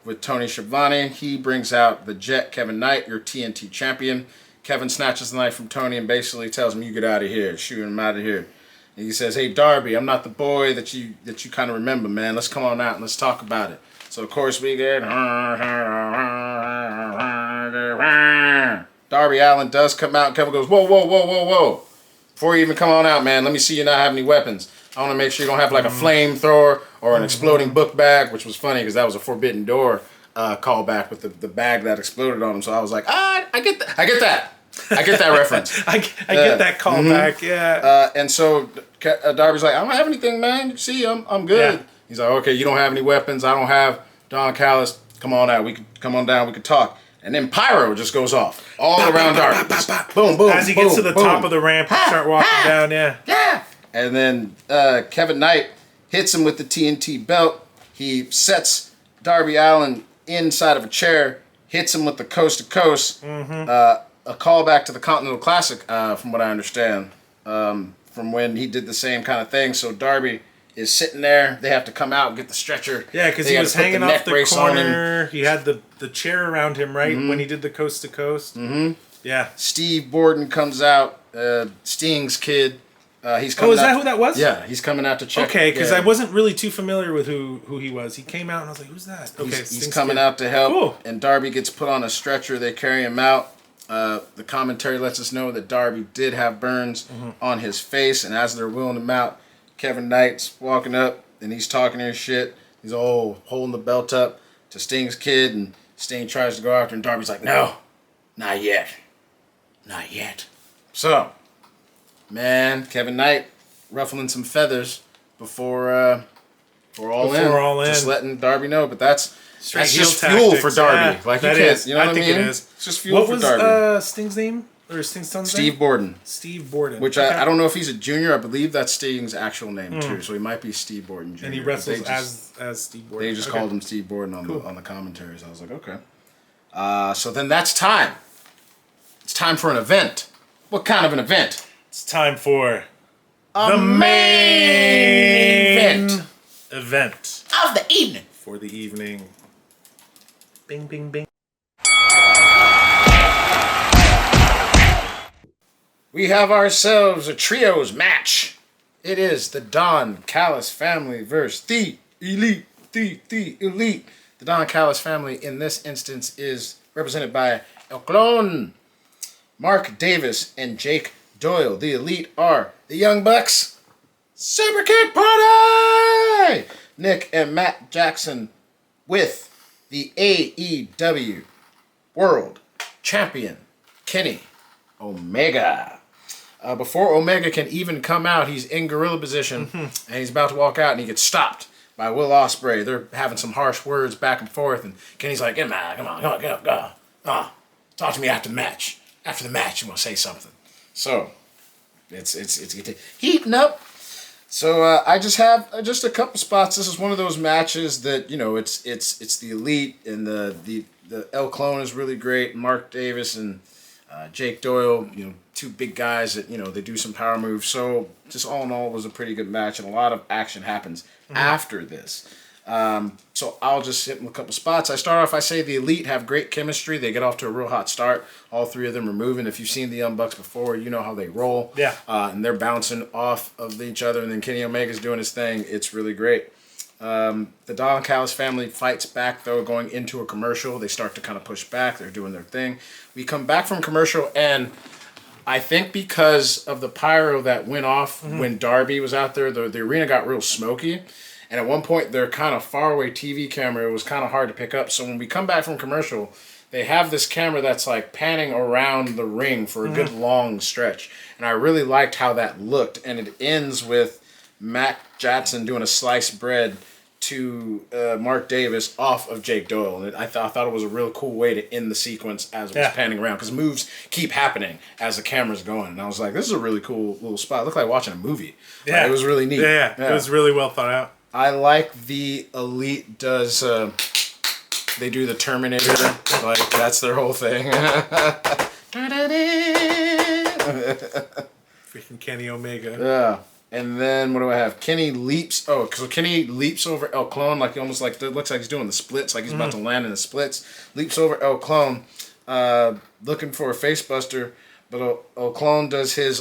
with Tony Schiavone. He brings out the Jet, Kevin Knight, your TNT champion. Kevin snatches the knife from Tony and basically tells him, "You get out of here," shooting him out of here. And he says, "Hey Darby, I'm not the boy that you kind of remember, man. Let's come on out and let's talk about it." So of course we get Darby Allin does come out and Kevin goes, "Whoa, whoa, whoa, whoa, whoa. Before you even come on out, man, let me see you not have any weapons. I want to make sure you don't have like a flamethrower or an exploding book bag," which was funny because that was a Forbidden Door callback with the bag that exploded on him. So I was like, I get that. I get that reference. I get that callback, And so Darby's like, "I don't have anything, man. You see, I'm good." Yeah. He's like, "Okay, you don't have any weapons. I don't have Don Callis. Come on out. We could come on down. We could talk." And then pyro just goes off all around Darby. Boom, boom. As he gets to the top of the ramp, start walking down. Yeah. And then Kevin Knight hits him with the TNT belt. He sets Darby Allin inside of a chair, hits him with the coast to coast. A callback to the Continental Classic, from what I understand, from when he did the same kind of thing. So Darby is sitting there. They have to come out and get the stretcher. Yeah, because he was hanging off the corner. He had the chair around him, right, when he did the coast to coast. Yeah. Steve Borden comes out, Sting's kid. He's coming. Oh, is that who that was? Yeah, he's coming out to check. Okay, because I wasn't really too familiar with who he was. He came out and I was like, "Who's that?" Okay, he's coming out to help. Cool. And Darby gets put on a stretcher. They carry him out. The commentary lets us know that Darby did have burns on his face, and as they're wheeling him out, Kevin Knight's walking up and he's talking his shit. He's holding the belt up to Sting's kid, and Sting tries to go after him. Darby's like, "No, not yet. Not yet." So, man, Kevin Knight ruffling some feathers before all in. Just letting Darby know, but that's just fuel for Darby. Yeah, like you can't, you know what I mean? It is. It's just fuel for Darby. What was Sting's name? Or Sting's son's name? Steve Borden. Steve Borden. Which I don't know if he's a junior. I believe that's Sting's actual name too. So he might be Steve Borden Jr. And he wrestles as Steve Borden. They just called him Steve Borden on the commentaries. I was like, okay. So then that's time. It's time for an event. What kind of an event? It's time for the main event of the evening. For the evening. Bing, bing, bing. We have ourselves a trios match. It is the Don Callis family versus the Elite. The Elite. The Don Callis family in this instance is represented by El Clone, Mark Davis, and Jake Doyle. The Elite are the Young Bucks, Super Kid Party, Nick and Matt Jackson, with the AEW World Champion Kenny Omega. Before Omega can even come out, he's in gorilla position, and he's about to walk out, and he gets stopped by Will Ospreay. They're having some harsh words back and forth, and Kenny's like, come on, go. Talk to me after the match. After the match, you want to say something. So, it's heating up. So I just have just a couple spots. This is one of those matches that, you know, it's the Elite, and the El Clone is really great. Mark Davis and Jake Doyle, you know, two big guys that, you know, they do some power moves. So just all in all, it was a pretty good match, and a lot of action happens after this. So I'll just hit them a couple spots. I start off, I say the Elite have great chemistry. They get off to a real hot start. All three of them are moving. If you've seen the Young Bucks before, you know how they roll. Yeah. And they're bouncing off of each other, and then Kenny Omega's doing his thing. It's really great. The Don Callis family fights back, though, going into a commercial. They start to kind of push back. They're doing their thing. We come back from commercial, and I think because of the pyro that went off when Darby was out there, the arena got real smoky. And at one point, their kind of faraway TV camera was kind of hard to pick up. So when we come back from commercial, they have this camera that's like panning around the ring for a good long stretch. And I really liked how that looked. And it ends with Mac Jackson doing a sliced bread to Mark Davis off of Jake Doyle. And I thought it was a real cool way to end the sequence as it was panning around, because moves keep happening as the camera's going. And I was like, this is a really cool little spot. It looked like watching a movie. Yeah. Like, it was really neat. Yeah, it was really well thought out. I like the Elite does, they do the Terminator. Like, that's their whole thing. Freaking Kenny Omega. Yeah. And then what do I have? Kenny leaps. Oh, so Kenny leaps over El Clone, like almost like it looks like he's doing the splits, like he's about to land in the splits. Leaps over El Clone, looking for a facebuster, but El Clone does his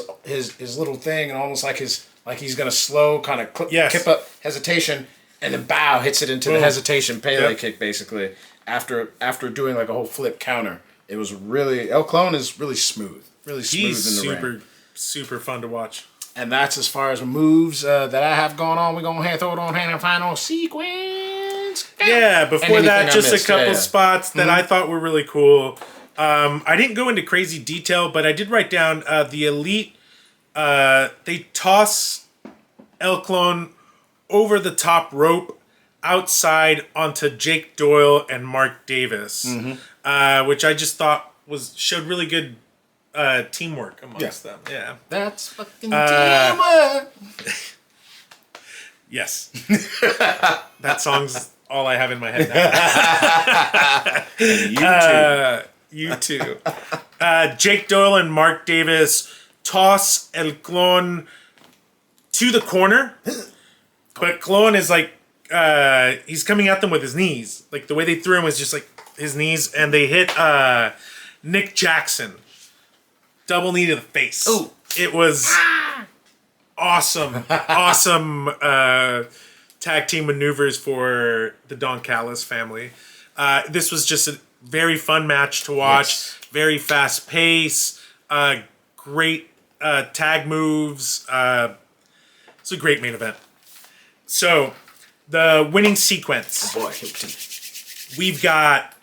little thing, and almost like he's gonna slow, kind of kip up hesitation, and then bow hits it into the hesitation Pele kick basically. After doing like a whole flip counter, it was really El Clone is really smooth, in the ring. Super fun to watch. And that's as far as moves that I have going on. We're going to throw it on hand and final sequence. Yeah, before that, just a couple spots that I thought were really cool. I didn't go into crazy detail, but I did write down the Elite. They toss El Clone over the top rope outside onto Jake Doyle and Mark Davis, which I just thought showed really good teamwork amongst them. Yeah. That's fucking teamwork. Yes. That song's all I have in my head now. You too. Jake Doyle and Mark Davis toss El Clone to the corner, but Clone is like, he's coming at them with his knees. Like, the way they threw him was just like his knees, and they hit Nick Jackson. Double knee to the face. Ooh. It was awesome tag team maneuvers for the Don Callis family. This was just a very fun match to watch. Yes. Very fast pace. Great tag moves. It's a great main event. So, the winning sequence. Oh boy. We've got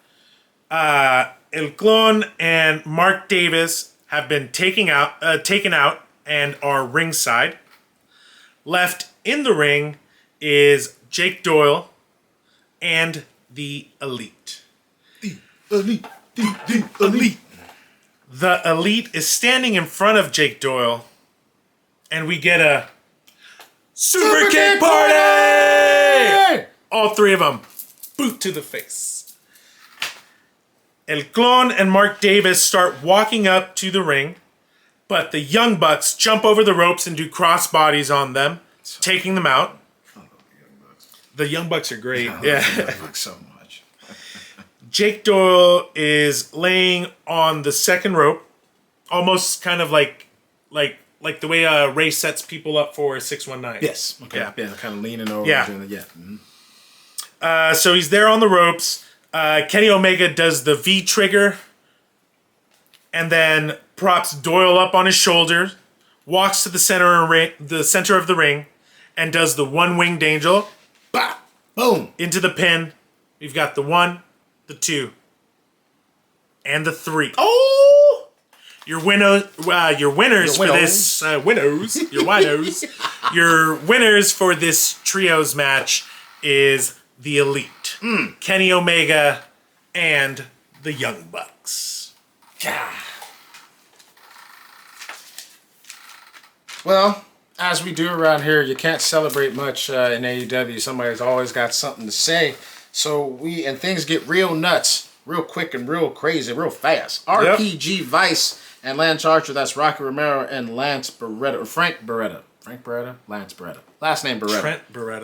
El Clone and Mark Davis have been taken out and are ringside. Left in the ring is Jake Doyle and the Elite. The Elite. The Elite is standing in front of Jake Doyle, and we get a Super Kick Party! All three of them. Boot to the face. El Clone and Mark Davis start walking up to the ring, but the Young Bucks jump over the ropes and do crossbodies on them, taking them out. I love the Young Bucks. The Young Bucks are great. I love the Young Bucks so much. Jake Doyle is laying on the second rope, almost kind of like the way Ray sets people up for a 619. Yes. Okay. Yeah, kind of leaning over. Yeah. So he's there on the ropes. Kenny Omega does the V trigger and then props Doyle up on his shoulder, walks to the center of the ring, and does the one-winged angel. Bah! Boom! Into the pin. We've got the 1, the 2, and the 3. Oh! Your winners for this your winos. Your winners for this trios match is the Elite. Kenny Omega and the Young Bucks. Yeah. Well, as we do around here, you can't celebrate much in AEW. Somebody's always got something to say. So things get real nuts, real quick and real crazy, real fast. RPG Vice and Lance Archer, that's Rocky Romero and Lance Beretta, or Frank Beretta. Frank Beretta? Lance Beretta. Last name Beretta.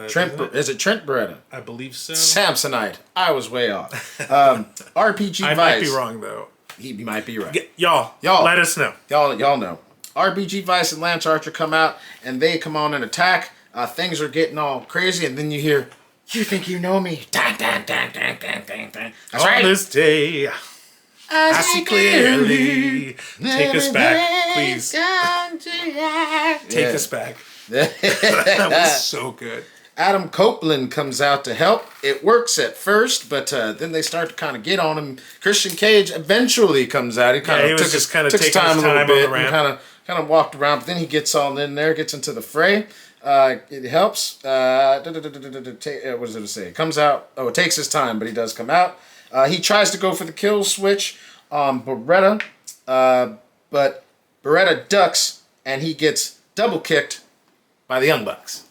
Trent Beretta. Is it Trent Beretta? I believe so. Samsonite. I was way off. RPG Vice. I might be wrong, though. He might be right. Y'all, let us know. Y'all know. RBG Vice and Lance Archer come out, and they come on and attack. Things are getting all crazy, and then you hear, "You think you know me?" Dun, dun, dun, dun, dun, dun, dun. That's on right. this day, I see clearly. Take us back, please. Take us back. That was so good. Adam Copeland comes out to help. It works at first, but then they start to kind of get on him. Christian Cage eventually comes out. He kind of took his time a little bit and kind of walked around, but then he gets all in there, gets into the fray. It helps. What does it say? It comes out. Oh, it takes his time, but he does come out. He tries to go for the kill switch on Beretta, but Beretta ducks, and he gets double kicked by the Young Bucks.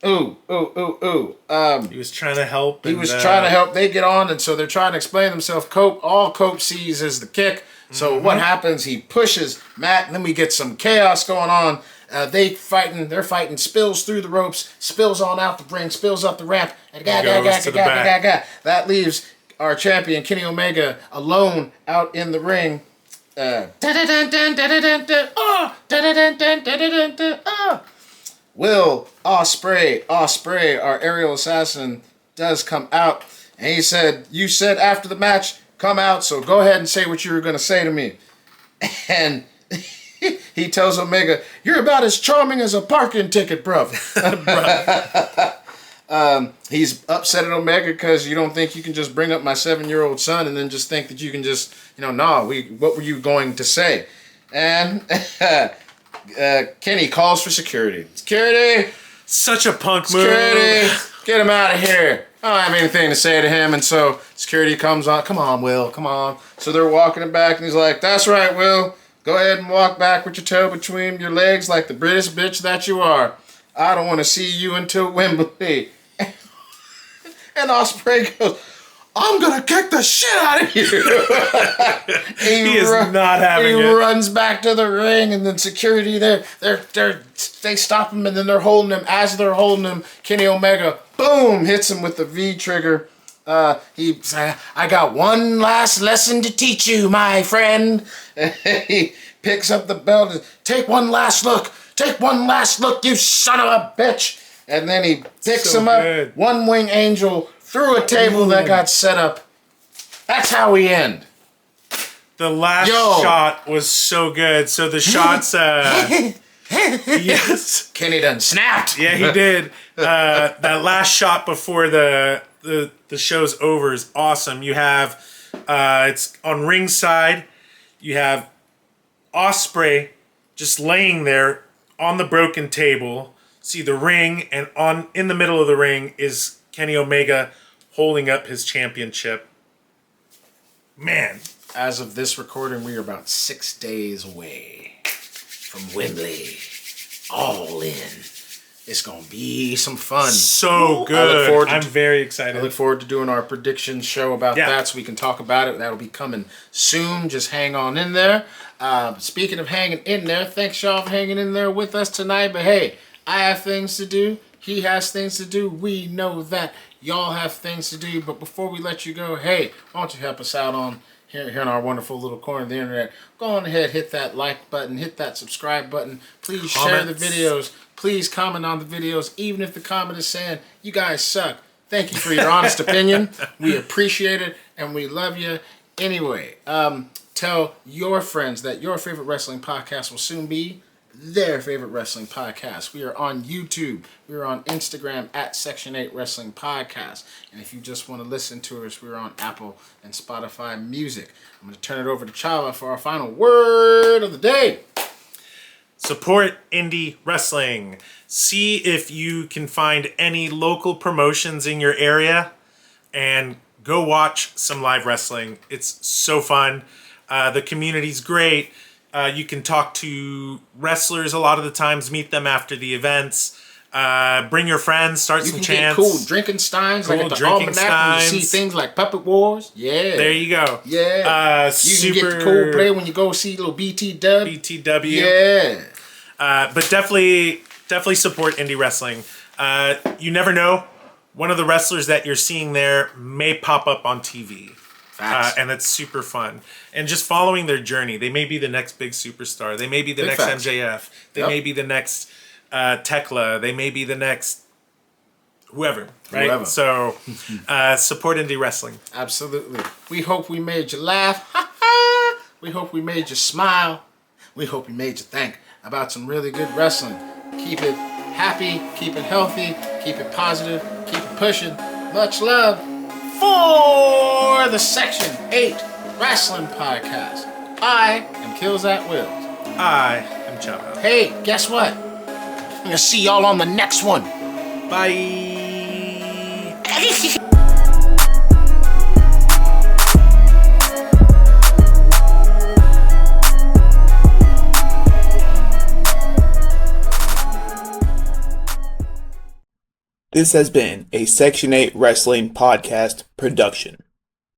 Ooh. He was trying to help. He was trying to help. They get on, and so they're trying to explain themselves. All Cope sees is the kick. So what happens? He pushes Matt, and then we get some chaos going on. They're fighting, spills through the ropes, spills on out the ring, spills up the ramp, and that leaves our champion, Kenny Omega, alone out in the ring. Will Ospreay, our aerial assassin, does come out, and he said, "You said after the match, come out, so go ahead and say what you were going to say to me." And he tells Omega, "You're about as charming as a parking ticket, bruv." He's upset at Omega because you don't think you can just bring up my 7-year-old son and then just think that you can just, what were you going to say? And Kenny calls for security. Security! Such a punk move. Security! Get him out of here. I don't have anything to say to him. And so security comes on. Come on, Will. Come on. So they're walking him back, and he's like, "That's right, Will. Go ahead and walk back with your tail between your legs like the British bitch that you are. I don't want to see you until Wembley." And Ospreay goes, "I'm going to kick the shit out of you." He is not having it. He runs back to the ring, and then security they stop him, and then they're holding him. As they're holding him, Kenny Omega, boom, hits him with the V trigger. He's like, "I got one last lesson to teach you, my friend." He picks up the belt and, "Take one last look. Take one last look, you son of a bitch." And then he picks him up, one wing angel, through a table that got set up. That's how we end. The last shot was so good. So the shots, yes. Kenny done snapped. Yeah, he did. That last shot before the show's over is awesome. You have, it's on ringside. You have Ospreay just laying there on the broken table. See the ring, and in the middle of the ring is Kenny Omega holding up his championship. Man. As of this recording, we are about 6 days away from Wembley. All in. It's going to be some fun. So good. I'm very excited. I look forward to doing our prediction show about that so we can talk about it. That'll be coming soon. Just hang on in there. Speaking of hanging in there, thanks y'all for hanging in there with us tonight. But hey, I have things to do. He has things to do. We know that. Y'all have things to do. But before we let you go, hey, why don't you help us out on here in our wonderful little corner of the internet? Go on ahead, hit that like button, hit that subscribe button. Please share the videos. Please comment on the videos, even if the comment is saying, "You guys suck." Thank you for your honest opinion. We appreciate it, and we love you. Anyway, tell your friends that your favorite wrestling podcast will soon be their favorite wrestling podcast. We are on YouTube. We are on Instagram at Section 8 Wrestling Podcast. And if you just want to listen to us, we're on Apple and Spotify Music. I'm going to turn it over to Chava for our final word of the day. Support indie wrestling. See if you can find any local promotions in your area and go watch some live wrestling. It's so fun. The community's great. You can talk to wrestlers a lot of the times, meet them after the events. Bring your friends, start some chants. Cool drinking steins, like at the Almanac, when you see things like Puppet Wars. Yeah. There you go. Yeah. You can get the cool play when you go see little BTW. BTW. Yeah. But definitely support indie wrestling. You never know. One of the wrestlers that you're seeing there may pop up on TV. And it's super fun. And just following their journey. They may be the next big superstar. They may be the next MJF. They may be the next Tekla. They may be the next whoever. Right? So support indie wrestling. Absolutely. We hope we made you laugh. We hope we made you smile. We hope we made you think about some really good wrestling. Keep it happy. Keep it healthy. Keep it positive. Keep it pushing. Much love. For the Section 8 Wrestling Podcast, I am Killz Atwillz. I am Chava. Hey, guess what? gonna see y'all on the next one. Bye. This has been a Section 8 Wrestling Podcast production.